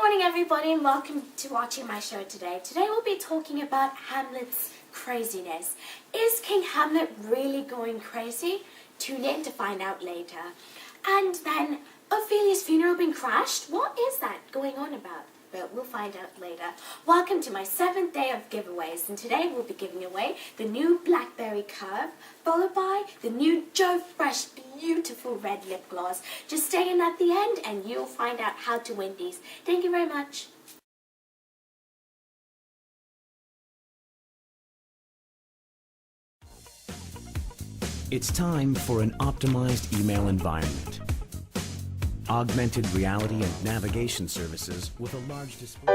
morning, everybody, and welcome to watching my show today. Today we'll be talking about Hamlet's craziness. Is King Hamlet really going crazy? Tune in to find out later. And then, Ophelia's funeral being crashed? What is that going on about? But we'll find out later. Welcome to my 7th day of giveaways, and today we'll be giving away the new Blackberry Curve, followed by the new Joe Fresh beautiful red lip gloss. Just stay in at the end and you'll find out how to win these. Thank you very much. It's time for an optimized email environment. Augmented reality and navigation services with a large display.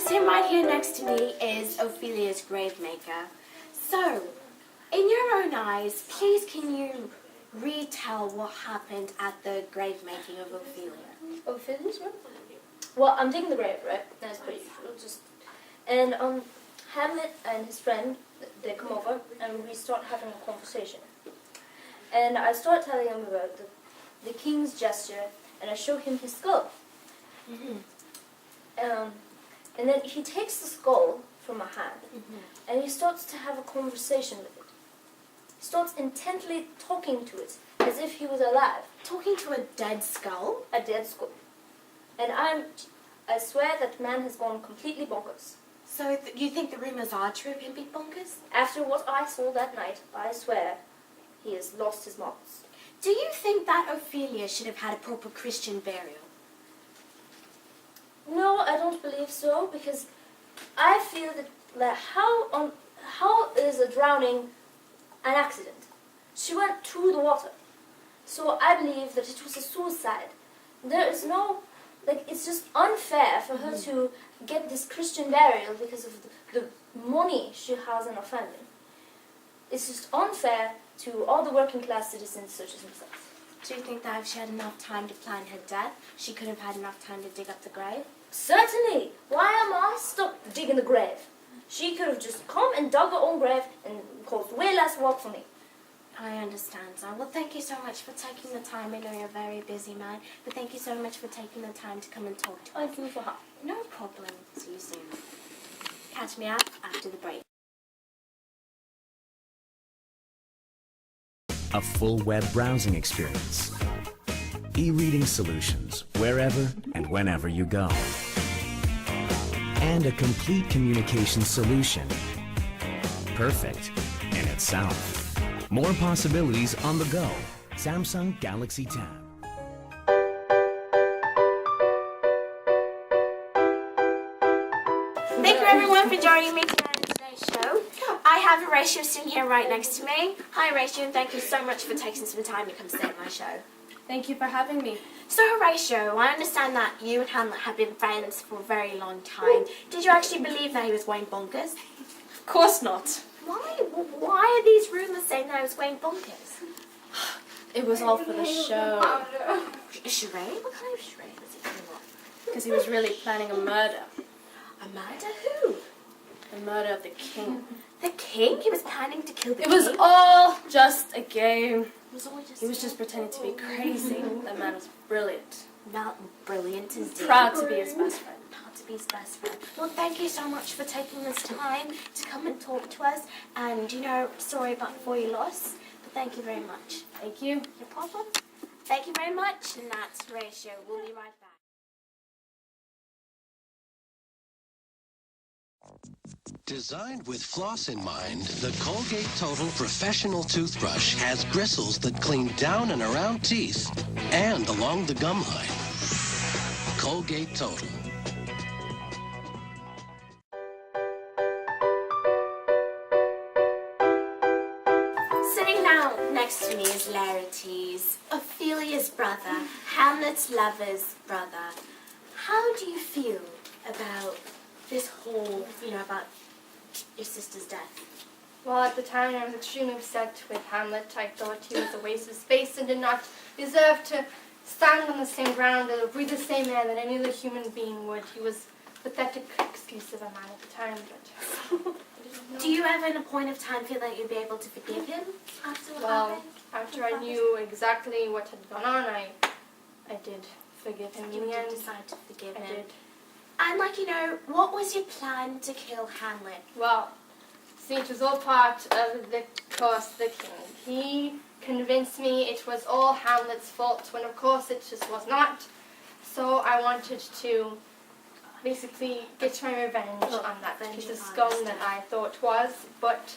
Sitting right here next to me is Ophelia's Gravemaker. So, in your own eyes, please can you retell what happened at the grave making of Ophelia? Ophelia's grave? Well, I'm digging the grave, right? That's pretty usual. And Hamlet and his friend, they come over and we start having a conversation. And I start telling him about the king's gesture, and I show him his skull. And then he takes the skull from my hand, and he starts to have a conversation with it. He starts intently talking to it, as if he was alive. Talking to a dead skull? A dead skull. And I swear that man has gone completely bonkers. So you think the rumors are true of him being bonkers? After what I saw that night, I swear he has lost his marbles. Do you think that Ophelia should have had a proper Christian burial? No, I don't believe so, because I feel that how is a drowning an accident? She went through the water. So I believe that it was a suicide. There is no, it's just unfair for her to get this Christian burial because of the money she has in her family. It's just unfair to all the working class citizens such as himself. Do you think that if she had enough time to plan her death, she could have had enough time to dig up the grave? Certainly! Why am I stuck digging the grave? She could have just come and dug her own grave and caused way less work for me. I understand, son. Well, thank you so much for taking the time. I know you're a very busy man, but thank you so much for taking the time to come and talk to us. Thank you for her. No problem. See you soon. Catch me up after the break. A full web browsing experience. E-reading solutions wherever and whenever you go. And a complete communication solution. Perfect in itself. More possibilities on the go. Samsung Galaxy Tab. Thank you everyone for joining me today on today's show. I have Horatio sitting here right next to me. Hi Horatio, and thank you so much for taking some time to come sit on my show. Thank you for having me. So Horatio, I understand that you and Hamlet have been friends for a very long time. Did you actually believe that he was going bonkers? Of course not. Why are these rumours saying that he was going bonkers? It was all for the show. A charade? What kind of charade was he doing? Because he was really planning a murder. A murder? Who? The murder of the king. The king? He was planning to kill the king? It was all just a game. He was just pretending to be crazy. That man was brilliant. Not brilliant as Proud to be his best friend. Proud to be his best friend. Well, thank you so much for taking this time to come and talk to us. And, sorry about before you lost, but thank you very much. Thank you. No problem. Thank you very much. And that's Horatio. We'll be right back. Designed with floss in mind, the Colgate Total Professional Toothbrush has bristles that clean down and around teeth and along the gum line. Colgate Total. Sitting now next to me is Laertes, Ophelia's brother, Hamlet's lover's brother. How do you feel about this whole, about your sister's death? Well, at the time I was extremely upset with Hamlet. I thought he was a waste of space and did not deserve to stand on the same ground or breathe the same air that any other human being would. He was a pathetic excuse of a man at the time, but Do you ever, in a point of time, feel that you'd be able to forgive him after what Well, happened? after I knew exactly what had gone on, I did forgive him You in the did end. decide to forgive I him. did. And, what was your plan to kill Hamlet? Well, see, it was all part of the course of the king. He convinced me it was all Hamlet's fault, when of course it just was not. So I wanted to basically get my revenge on that piece of scum that I thought was. But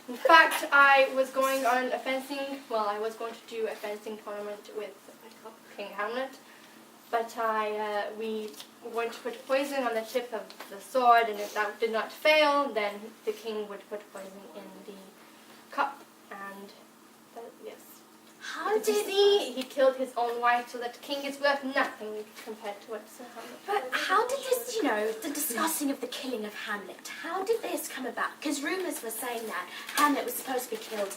in fact, I was going on a fencing, I was going to do a fencing tournament with King Hamlet. But we were going to put poison on the tip of the sword, and if that did not fail, then the king would put poison in the cup. And yes. How You see, he killed his own wife, so that the king is worth nothing compared to what Sir Hamlet. But how did this, the discussing of the killing of Hamlet, how did this come about? Because rumours were saying that Hamlet was supposed to be killed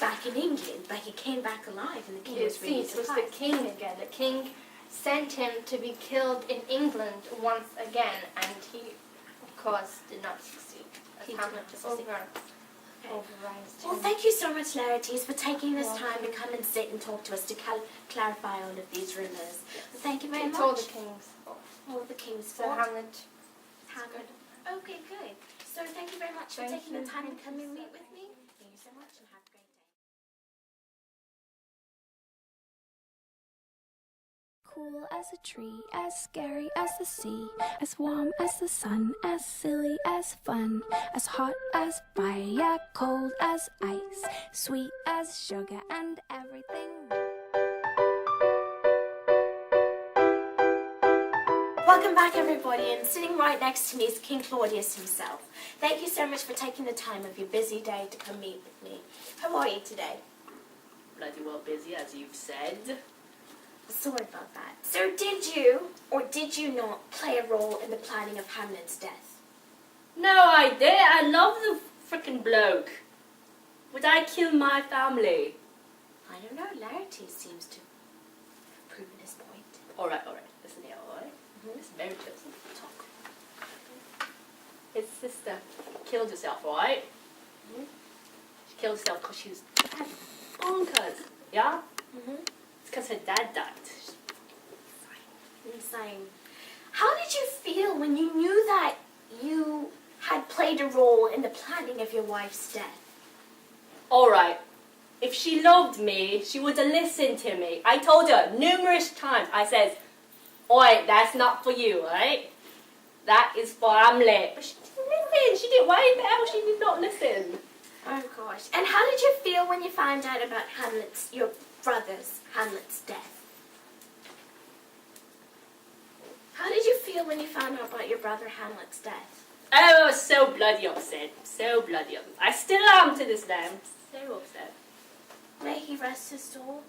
back in England, but he came back alive, and the king was really it was the surprised. king again. The king sent him to be killed in England once again, and he, of course, did not succeed. He did Hamlet not succeed. overrized Well, him. thank you so much, Larities, for taking this time to come and sit and talk to us to clarify all of these rumours. Thank you very It's much. all the king's fault. All the king's So fault. Hamlet. Hamlet. Okay, good. So thank you very much for Thank taking you. the time to come and meet with me. Thank you so much, and have a great day. Cool as a tree, as scary as the sea, as warm as the sun, as silly as fun, as hot as fire, cold as ice, sweet as sugar and everything. Welcome back, everybody, and sitting right next to me is King Claudius himself. Thank you so much for taking the time of your busy day to come meet with me. How are you today? Bloody well busy, as you've said. Sorry about that. So did you, or did you not, play a role in the planning of Hamlet's death? No, I did. I love the frickin' bloke. Would I kill my family? I don't know, Laertes seems to have proven his point. Alright. Listen here, alright? Mhm. It's very close. Talk. His sister killed herself, alright? Mhm. She killed herself because she was bonkers. Yeah? Mm-hmm. It's because her dad died. Insane. How did you feel when you knew that you had played a role in the planning of your wife's death? Alright. If she loved me, she would have listened to me. I told her numerous times. I said, oi, that's not for you, right? That is for Hamlet. But she didn't listen. She did. Why the hell she did not listen? Oh gosh. And how did you feel when you found out about your brother's Hamlet's death? How did you feel when you found out about your brother Hamlet's death? I was so bloody upset. So bloody upset. I still am to this day. I'm so upset. May he rest his soul.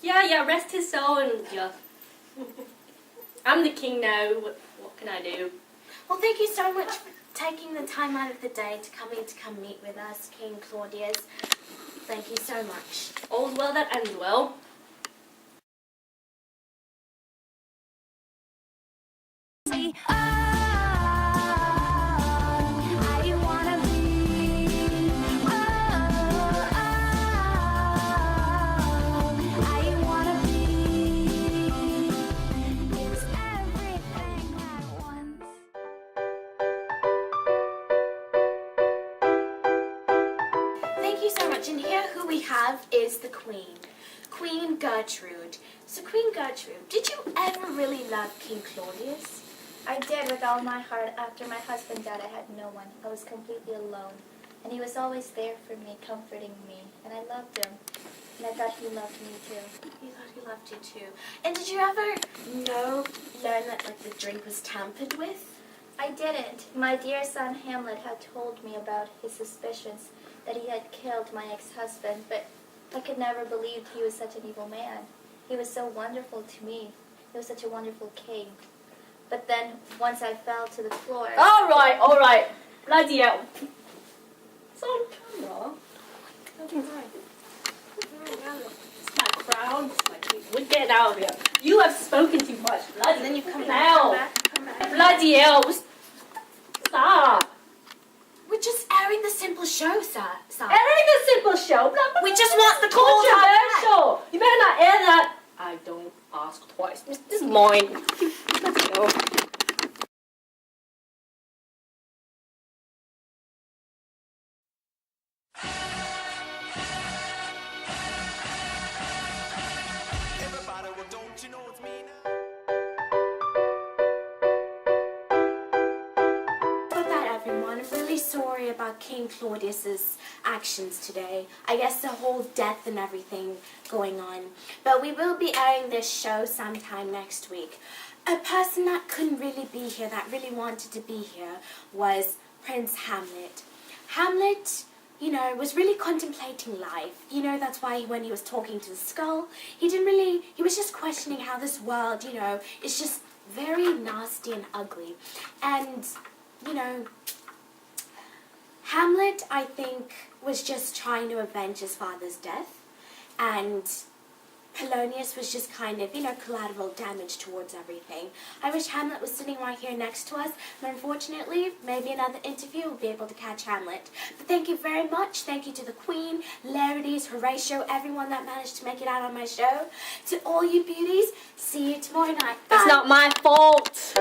Yeah, rest his soul and yeah. I'm the king now. What can I do? Well, thank you so much for taking the time out of the day to come meet with us, King Claudius. Thank you so much. All's well that ends well. See, I wanna be. I wanna be. Is everything at once. Thank you so much. And here who we have is the Queen. Queen Gertrude. So Queen Gertrude, did you ever really love King Claudius? I did with all my heart. After my husband died, I had no one. I was completely alone. And he was always there for me, comforting me. And I loved him. And I thought he loved me too. You thought he loved you too. And did you ever learn that the drink was tampered with? I didn't. My dear son Hamlet had told me about his suspicions that he had killed my ex-husband, but I could never believe he was such an evil man. He was so wonderful to me. He was such a wonderful king. But then, once I fell to the floor... Alright. Bloody hell. It's on camera. It's my crown. It's my king. We're getting out of here. You have spoken too much. Bloody And then you come hell. back. Bloody hell. Stop. simple show, sir. It ain't a simple show. We just want the cold hard fact. Controversial. You better not air that. I don't ask twice. This is mine. Let's go. About that, everyone. I'm really sorry about King Claudius's actions today. I guess the whole death and everything going on. But we will be airing this show sometime next week. A person that couldn't really be here, that really wanted to be here, was Prince Hamlet. Hamlet, you know, was really contemplating life. You know, that's why when he was talking to the skull, he was just questioning how this world, you know, is just very nasty and ugly. And, you know, Hamlet, I think, was just trying to avenge his father's death, and Polonius was just kind of, you know, collateral damage towards everything. I wish Hamlet was sitting right here next to us, but unfortunately, maybe another interview will be able to catch Hamlet. But thank you very much. Thank you to the Queen, Larides, Horatio, everyone that managed to make it out on my show. To all you beauties, see you tomorrow night. Bye. It's not my fault.